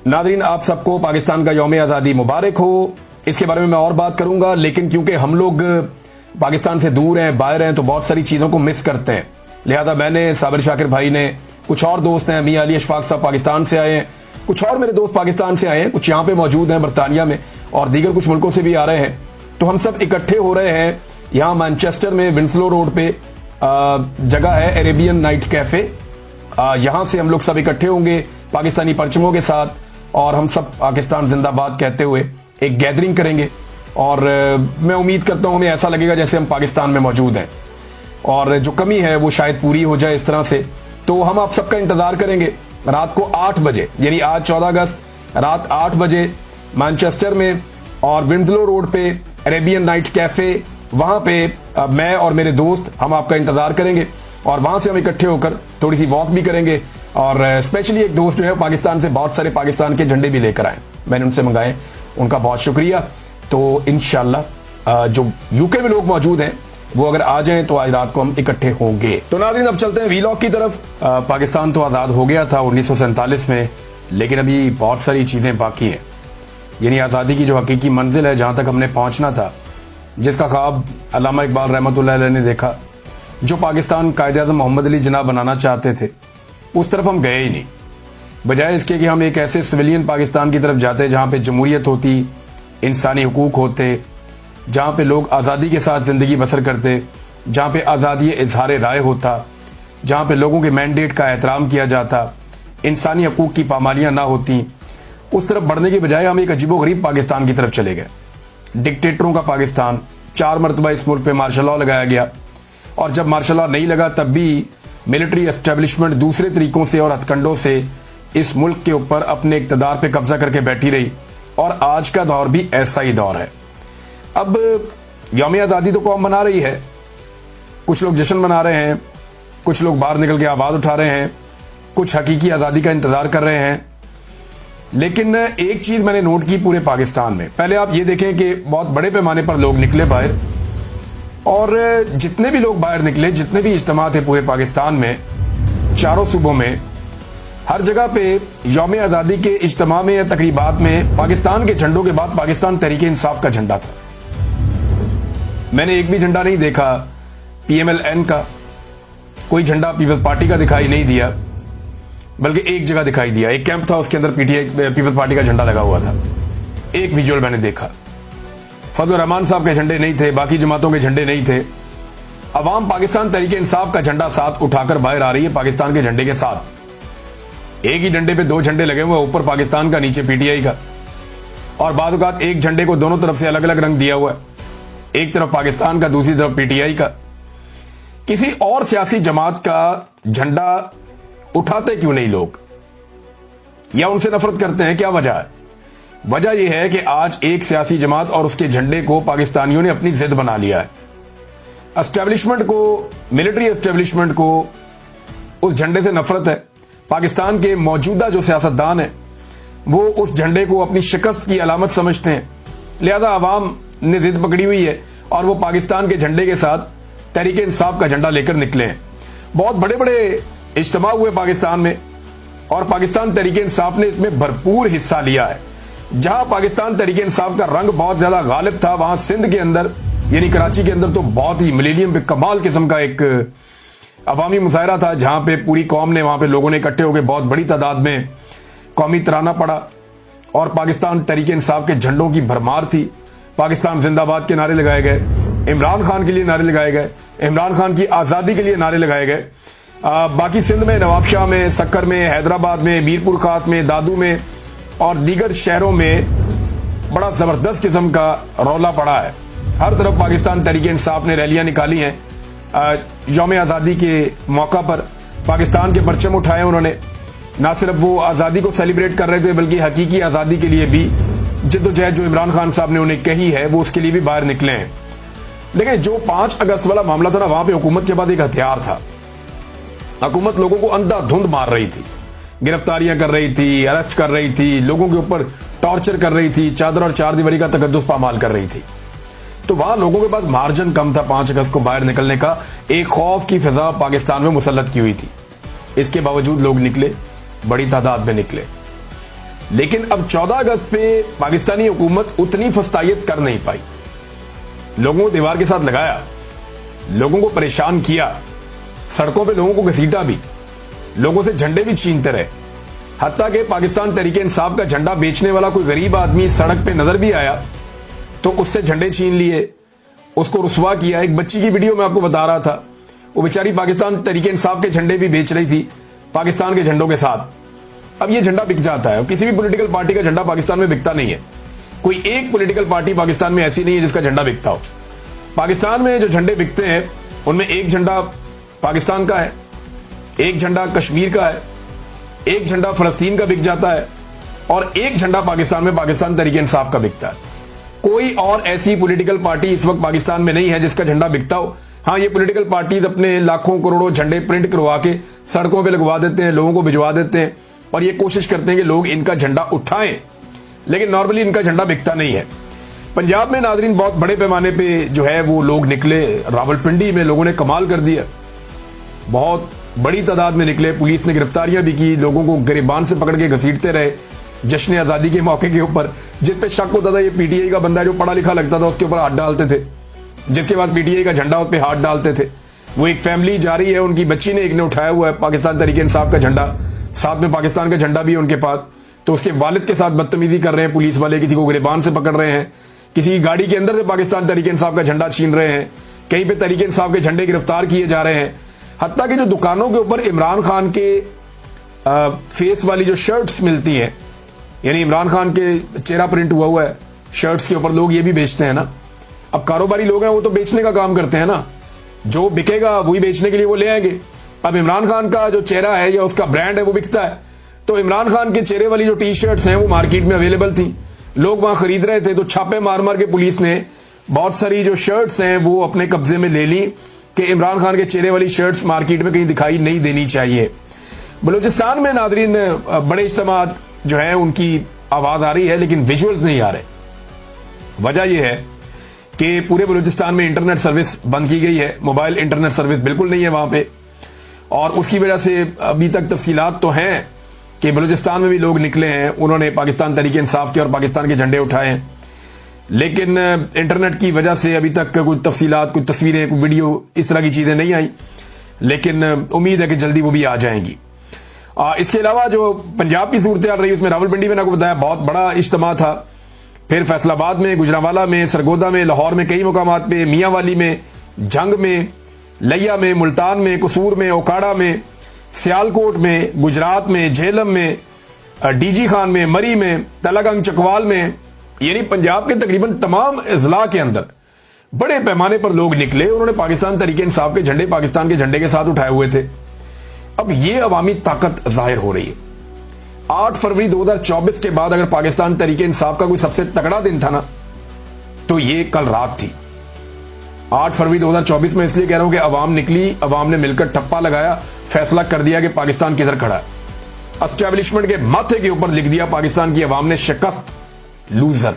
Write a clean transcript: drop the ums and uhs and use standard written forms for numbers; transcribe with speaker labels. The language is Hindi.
Speaker 1: नादरीन, आप सबको पाकिस्तान का यौम आज़ादी मुबारक हो। इसके बारे में मैं और बात करूंगा, लेकिन क्योंकि हम लोग पाकिस्तान से दूर हैं, बाहर हैं, तो बहुत सारी चीज़ों को मिस करते हैं। लिहाजा मैंने, साबिर शाकिर भाई ने, कुछ और दोस्त हैं, मियां अली अशफाक साहब पाकिस्तान से आए हैं, कुछ और मेरे दोस्त पाकिस्तान से आए हैं, कुछ यहाँ पे मौजूद हैं बरतानिया में, और दीगर कुछ मुल्कों से भी आ रहे हैं। तो हम सब इकट्ठे हो रहे हैं यहाँ मैनचेस्टर में विंसलो रोड पे जगह है अरेबियन नाइट कैफे। यहाँ से हम लोग सब इकट्ठे होंगे पाकिस्तानी परचमों के साथ, और हम सब पाकिस्तान जिंदाबाद कहते हुए एक गैदरिंग करेंगे। और मैं उम्मीद करता हूँ हमें ऐसा लगेगा जैसे हम पाकिस्तान में मौजूद हैं, और जो कमी है वो शायद पूरी हो जाए इस तरह से। तो हम आप सबका इंतजार करेंगे रात को 8 बजे, यानी आज 14 अगस्त रात 8 बजे मैनचेस्टर में और विंसलो रोड पे अरेबियन नाइट कैफे, वहां पे मैं और मेरे दोस्त हम आपका इंतजार करेंगे। और वहां से हम इकट्ठे होकर थोड़ी सी वॉक भी करेंगे। और स्पेशली एक दोस्त जो है पाकिस्तान से बहुत सारे पाकिस्तान के झंडे भी लेकर आए, मैंने उनसे मंगाए, उनका बहुत शुक्रिया। तो इंशाल्लाह जो यूके में लोग मौजूद हैं वो अगर आ जाएं तो आज रात को हम इकट्ठे होंगे। तो नाज़रीन, अब चलते हैं वीलॉग की तरफ। पाकिस्तान तो आज़ाद हो गया था 1947 में, लेकिन अभी बहुत सारी चीज़ें बाकी हैं। यानी आज़ादी की जो हकीकी मंजिल है, जहाँ तक हमने पहुँचना था, जिसका ख्वाब अल्लामा इकबाल रहमतुल्लाह अलैह ने देखा, जो पाकिस्तान कायद-ए-आज़म मोहम्मद अली जिन्ना बनाना चाहते थे, उस तरफ हम गए ही नहीं। बजाय इसके कि हम एक ऐसे सिविलियन पाकिस्तान की तरफ जाते जहाँ पे जमहूरियत होती, इंसानी हुकूक होते, जहाँ पे लोग आज़ादी के साथ ज़िंदगी बसर करते, जहाँ पे आज़ादी इजहार राय होता, जहाँ पे लोगों के मैंडेट का एहतराम किया जाता, इंसानी हकूक की पामालियाँ ना होती, उस तरफ बढ़ने के बजाय हम एक अजीबोगरीब पाकिस्तान की तरफ चले गए। डिक्टेटरों का पाकिस्तान। 4 मरतबा इस मुल्क पे मार्शल लॉ लगाया गया, और जब मार्शल लॉ नहीं लगा तब भी मिलिट्री एस्टेब्लिशमेंट दूसरे तरीकों से और हथकंडों से इस मुल्क के ऊपर अपने इक़्तिदार पे कब्जा करके बैठी रही। और आज का दौर भी ऐसा ही दौर है। अब यौम आज़ादी तो कौम मना रही है, कुछ लोग जश्न मना रहे हैं, कुछ लोग बाहर निकल के आवाज़ उठा रहे हैं, कुछ हकीकी आज़ादी का इंतज़ार कर रहे हैं। लेकिन एक चीज़ मैंने नोट की पूरे पाकिस्तान में, पहले आप ये देखें कि बहुत बड़े पैमाने पर लोग निकले बाहर, और जितने भी लोग बाहर निकले, जितने भी इज्तिमा थे पूरे पाकिस्तान में, चारों सूबों में, हर जगह पे यौम आज़ादी के इज्तिमा में या तकरीबात में पाकिस्तान के झंडों के बाद पाकिस्तान तहरीक इंसाफ का झंडा था। मैंने एक भी झंडा नहीं देखा PMLN का, कोई झंडा पीपल्स पार्टी का दिखाई नहीं दिया, बल्कि एक जगह दिखाई दिया, एक कैंप था, उसके अंदर पीपल्स पार्टी का झंडा लगा हुआ था। एक विजुअल मैंने देखा। फजल रहमान साहब के झंडे नहीं थे, बाकी जमातों के झंडे नहीं थे। अवाम पाकिस्तान तहरीक इंसाफ का झंडा साथ उठाकर बाहर आ रही है पाकिस्तान के झंडे के साथ। एक ही डंडे पे 2 झंडे लगे हुए, ऊपर पाकिस्तान का, नीचे PTI का, और बाद औक़ात एक झंडे को दोनों तरफ से अलग अलग रंग दिया हुआ है, एक तरफ पाकिस्तान का, दूसरी तरफ PTI का। किसी और सियासी जमात का झंडा उठाते क्यों नहीं लोग, या उनसे नफरत करते हैं? क्या वजह है? वजह यह है कि आज एक सियासी जमात और उसके झंडे को पाकिस्तानियों ने अपनी जिद बना लिया है। एस्टेब्लिशमेंट को, मिलिट्री एस्टेब्लिशमेंट को उस झंडे से नफरत है। पाकिस्तान के मौजूदा जो सियासतदान हैं वो उस झंडे को अपनी शिकस्त की अलामत समझते हैं। लिहाजा अवाम ने जिद पकड़ी हुई है और वो पाकिस्तान के झंडे के साथ तहरीक इंसाफ का झंडा लेकर निकले हैं। बहुत बड़े बड़े इज्तिमा हुए पाकिस्तान में, और पाकिस्तान तहरीक इंसाफ ने इसमें भरपूर हिस्सा लिया है। जहां पाकिस्तान तहरीक इंसाफ का रंग बहुत ज्यादा गालिब था, वहां सिंध के अंदर, यानी कराची के अंदर, तो बहुत ही मिलेनियम पे कमाल किस्म का एक अवामी मुजाहरा था, जहां पे पूरी कौम ने, वहां पे लोगों ने इकट्ठे होकर बहुत बड़ी तादाद में कौमी तराना पड़ा, और पाकिस्तान तहरीक इंसाफ के झंडों की भरमार थी। पाकिस्तान जिंदाबाद के नारे लगाए गए, इमरान खान के लिए नारे लगाए गए, इमरान खान की आज़ादी के लिए नारे लगाए गए। बाकी सिंध में, नवाबशाह में, सक्कर में, हैदराबाद में, मीरपुर खास में, दादू में और दीगर शहरों में बड़ा ज़बरदस्त किस्म का रौला पड़ा है। हर तरफ पाकिस्तान तहरीक इंसाफ ने रैलियां निकाली हैं। यौम आज़ादी के मौका पर पाकिस्तान के परचम उठाए उन्होंने। ना सिर्फ वो आज़ादी को सेलिब्रेट कर रहे थे, बल्कि हकीकी आज़ादी के लिए भी जिद्दोजहद जो इमरान खान साहब ने उन्हें कही है, वो उसके लिए भी बाहर निकले हैं। देखें, जो 5 अगस्त वाला मामला था ना, वहां पे हुकूमत के बाद एक हथियार था। हुकूमत लोगों को अंधाधुंध मार रही थी, गिरफ्तारियां कर रही थी, अरेस्ट कर रही थी, लोगों के ऊपर टॉर्चर कर रही थी, चादर और चारदीवारी का तकद्दुस पामाल कर रही थी। तो वहां लोगों के पास मार्जिन कम था 5 अगस्त को बाहर निकलने का। एक खौफ की फिजा पाकिस्तान में मुसल्लत की हुई थी। इसके बावजूद लोग निकले, बड़ी तादाद में निकले। लेकिन अब 14 अगस्त पे पाकिस्तानी हुकूमत उतनी फस्तायत कर नहीं पाई। लोगों को दीवार के साथ लगाया, लोगों को परेशान किया, सड़कों पे लोगों को घसीटा भी, लोगों से झंडे भी छीनते रहे। हत्ता कि पाकिस्तान तहरीक इंसाफ का झंडा बेचने वाला कोई गरीब आदमी सड़क पे नजर भी आया तो उससे झंडे छीन लिए, उसको रुसवा किया। एक बच्ची की वीडियो में आपको बता रहा था, वो बेचारी पाकिस्तान तहरीक इंसाफ के झंडे भी बेच रही थी पाकिस्तान के झंडों के साथ। अब ये झंडा बिक जाता है। किसी भी पॉलिटिकल पार्टी का झंडा पाकिस्तान में बिकता नहीं है। कोई एक पॉलिटिकल पार्टी पाकिस्तान में ऐसी नहीं है जिसका झंडा बिकता हो। पाकिस्तान में जो झंडे बिकते हैं उनमें एक झंडा पाकिस्तान का है, एक झंडा कश्मीर का है, एक झंडा फलस्तीन का बिक जाता है और एक झंडा पाकिस्तान में पाकिस्तान तहरीक इंसाफ का बिकता है। कोई और ऐसी पॉलिटिकल पार्टी इस वक्त पाकिस्तान में नहीं है जिसका झंडा बिकता हो। हाँ, ये पॉलिटिकल पार्टीज अपने लाखों करोड़ों झंडे प्रिंट करवा के सड़कों पे लगवा देते हैं, लोगों को भिजवा देते हैं और ये कोशिश करते हैं कि लोग इनका झंडा उठाएं, लेकिन नॉर्मली इनका झंडा बिकता नहीं है। पंजाब में नाजरीन बहुत बड़े पैमाने पे जो है वो लोग निकले। रावलपिंडी में लोगों ने कमाल कर दिया, बहुत बड़ी तादाद में निकले। पुलिस ने गिरफ्तारियां भी की, लोगों को गिरबान से पकड़ के घसीटते रहे जश्न आज़ादी के मौके के ऊपर। जिस पे शक होता था ये पीटीआई का बंदा है, जो पढ़ा लिखा लगता था, उसके ऊपर हाथ डालते थे। जिसके बाद पीटीआई का झंडा उस पर हाथ डालते थे। वो एक फैमिली जा रही है, उनकी बच्ची ने एक ने उठाया हुआ है पाकिस्तान तहरीक इंसाफ का झंडा, साथ में पाकिस्तान का झंडा भी है उनके पास, तो उसके वालिद के साथ बदतमीजी कर रहे हैं पुलिस वाले, किसी को गिरबान से पकड़ रहे हैं, किसी की गाड़ी के अंदर से पाकिस्तान तहरीक इंसाफ का झंडा छीन रहे हैं, कहीं पे तहरीक इंसाफ के झंडे गिरफ्तार किए जा रहे हैं। हत्ता कि जो दुकानों के ऊपर इमरान खान के फेस वाली जो शर्ट्स मिलती हैं, यानी इमरान खान के चेहरा प्रिंट हुआ है शर्ट्स के ऊपर, लोग ये भी बेचते हैं ना। अब कारोबारी लोग हैं, वो तो बेचने का काम करते हैं ना, जो बिकेगा वही बेचने के लिए वो ले आएंगे। अब इमरान खान का जो चेहरा है या उसका ब्रांड है वो बिकता है, तो इमरान खान के चेहरे वाली जो टी शर्ट्स हैं वो मार्केट में अवेलेबल थी, लोग वहां खरीद रहे थे, तो छापे मार मार के पुलिस ने बहुत सारी जो शर्ट्स हैं वो अपने कब्जे में ले ली कि इमरान खान के चेहरे वाली शर्ट्स मार्केट में कहीं दिखाई नहीं देनी चाहिए। बलूचिस्तान में नाजरीन बड़े इज्तिमात जो है उनकी आवाज आ रही है, लेकिन विजुअल्स नहीं आ रहे। वजह यह है कि पूरे बलूचिस्तान में इंटरनेट सर्विस बंद की गई है, मोबाइल इंटरनेट सर्विस बिल्कुल नहीं है वहां पे, और उसकी वजह से अभी तक तफसीलात तो हैं कि बलूचिस्तान में भी लोग निकले हैं, उन्होंने पाकिस्तान तहरीक इंसाफ के और पाकिस्तान के झंडे उठाए हैं, लेकिन इंटरनेट की वजह से अभी तक कोई तफसीलात, कोई तस्वीरें, कोई वीडियो, इस तरह की चीजें नहीं आई, लेकिन उम्मीद है कि जल्दी वो भी आ जाएंगी। इसके अलावा जो पंजाब की सूरत हाल रही उसमें रावलपिंडी में आपको बताया बहुत बड़ा इज्तिमा था, फिर फैसलाबाद में, गुजरांवाला में, सरगोदा में, लाहौर में, कई मुकामात पे, मियांवाली में, जंग में, लिया में, मुल्तान में, कसूर में, ओकाड़ा में, सियालकोट में, गुजरात में, झेलम में, डीजी खान में, मरी में, तलागंग चकवाल में, यानी पंजाब के तकरीबन तमाम अजला के अंदर बड़े पैमाने पर लोग निकले। उन्होंने पाकिस्तान तहरीक इंसाफ के झंडे पाकिस्तान के झंडे के साथ उठाए हुए थे। अब ये अवामी ताकत जाहिर हो रही है। 8 फरवरी 2024 के बाद अगर पाकिस्तान तहरीक इंसाफ का कोई सबसे तगड़ा दिन था ना, तो ये कल रात थी। 8 फरवरी 2024 में इसलिए कह रहा हूं कि अवाम निकली, अवाम ने मिलकर ठप्पा लगाया, फैसला कर दिया कि पाकिस्तान किधर खड़ा है। एस्टैब्लिशमेंट के माथे के ऊपर लिख दिया पाकिस्तान की अवाम ने शिकस्त, लूजर।